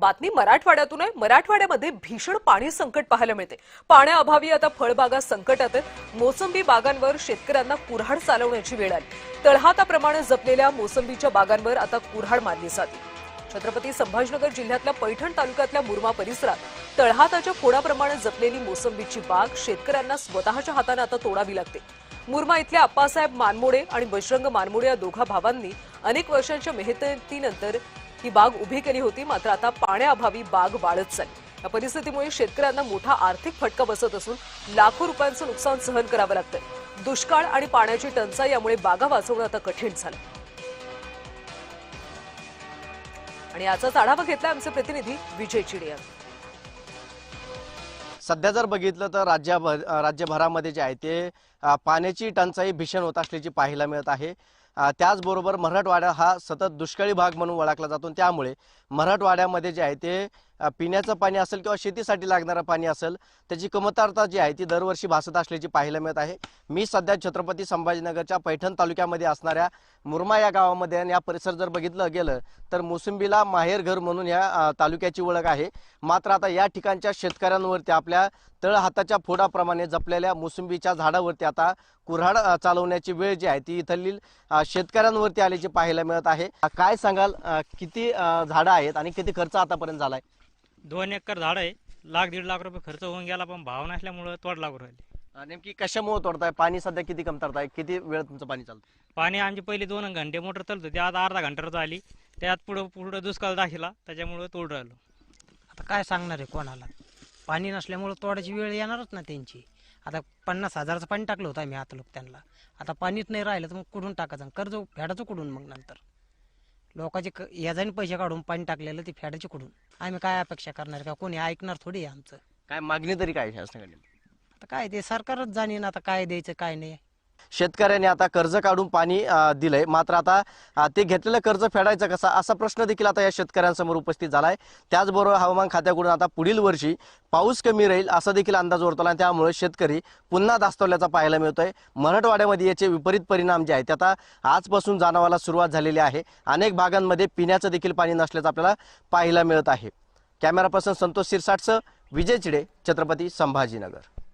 बातमी मराठवाड्यातून आहे। मराठवाड्यामध्ये भीषण पाणी संकट पाहायला मिळते। पाण्याअभावी आता फळबागा संकटात आहेत। मोसंबी बागांवर शेतकऱ्यांना कुऱ्हाड चालवण्याची वेळ आली। तळहाताप्रमाणे जपलेल्या मोसंबीच्या बागांवर आता कुऱ्हाड मारली जाते। छत्रपती संभाजीनगर जिल्ह्यातल्या पैठण तालुक्यातल्या मुरमा परिसरात तळहाताच्या खोडाप्रमाणे जपलेली मोसंबीची बाग शेतकऱ्यांना स्वतःच्या हाताने आता तोडावी लागते। मुरमा इथल्या अप्पासाहेब मानमोडे आणि बजरंग मानमोडे या दोघा भावांनी अनेक वर्षांच्या मेहनतीनंतर ही बाग उभी केली होती। मात्र आता पाण्याअभावी बाग वाळत चालली। या परिस्थितीमुळे शेतकऱ्यांना मोठा आर्थिक फटका बसत असून लाखो रुपयांचं नुकसान सहन करावं लागतंय। दुष्काळ आणि पाण्याची टंचाई यामुळे बागा वाचवणं आता कठीण झालं। आणि याचाच आढावा घेतला आमचे प्रतिनिधी विजय चिडिया। सध्या जर बघितलं तर राज्यभरामध्ये जे आहे ते पाण्याची टंचाई भीषण होत असल्याची पाहायला मिळत आहे। त्याचबरोबर मराठवाडा हा सतत दुष्काळी भाग म्हणून ओळखला जातो। त्यामुळे मराठवाड्यामध्ये जे आहे ते पिण्याचं पाणी असेल किंवा शेतीसाठी लागणारं पाणी असेल त्याची कमतरता जी आहे ती दरवर्षी भासत असल्याची पाहायला मिळत आहे। मी सध्या छत्रपती संभाजीनगरच्या पैठण तालुक्यामध्ये असणाऱ्या मुरमा या गावामध्ये आणि या परिसर जर बघितलं गेलं तर मोसंबीला माहेर घर म्हणून या तालुक्याची ओळख आहे। मात्र आता या ठिकाणच्या शेतकऱ्यांवरती आपल्या तळहाताच्या फोडाप्रमाणे जपलेल्या मोसंबीच्या झाडावरती आता कुऱ्हाड चालवण्याची वेळ जी आहे ती इथली शेतकऱ्यांवरती आल्याची पाहायला मिळत आहे। काय सांगाल, किती झाडं आहेत आणि किती खर्च आतापर्यंत झालाय? 2 एकर झाड आहे। 1-1.5 लाख रुपये खर्च होऊन गेला, पण भाव नसल्यामुळे तोड लागू राहिले। नेमकी कशामुळे तोडताय? पाणी सध्या किती कमतरता आहे? किती वेळ तुमचं पाणी चालतं? पाणी आमची पहिली 2 घंटे मोटर चालत होती, आता अर्धा घंटाच आली। त्यात पुढे दुष्काळ दाखिला, त्याच्यामुळे तोड राहिलो। आता काय सांगणार आहे कोणाला? पाणी नसल्यामुळे तोडायची वेळ येणारच ना त्यांची। आता 50,000चं पाणी टाकलं होतं आम्ही आता लोक त्यांना। आता पाणीच नाही राहिलं तर मग कुठून टाकायचं? कर्ज फेडायचं कुठून? मग नंतर लोकांचे याजाने पैसे काढून पाणी टाकलेलं ते फेडायचे कुठून? आम्ही काय अपेक्षा करणार? का कोणी ऐकणार थोडी आहे आमचं? काय मागणी तरी काय शासनाकडे? आता काय ते सरकारच जाणीन आता काय द्यायचं काय नाही। शेतकऱ्यांनी आता कर्ज काढून पाणी दिलंय, मात्र आता ते घेतलेलं कर्ज फेडायचं कसं असा प्रश्न देखील आता या शेतकऱ्यांसमोर उपस्थित झालाय। त्याचबरोबर हवामान खात्याकडून आता पुढील वर्षी पाऊस कमी राहील असा देखील अंदाज वर्तवला। त्यामुळे शेतकरी पुन्हा धास्तावल्याचा पाहायला मिळतोय। मराठवाड्यामध्ये याचे विपरीत परिणाम जे आहेत आता आजपासून जाणवायला सुरुवात झालेली आहे। अनेक भागांमध्ये पिण्याचं देखील पाणी नसल्याचं आपल्याला पाहायला मिळत आहे। कॅमेरा पर्सन संतोष सिरसाटसह विजय चिडे, छत्रपती संभाजीनगर।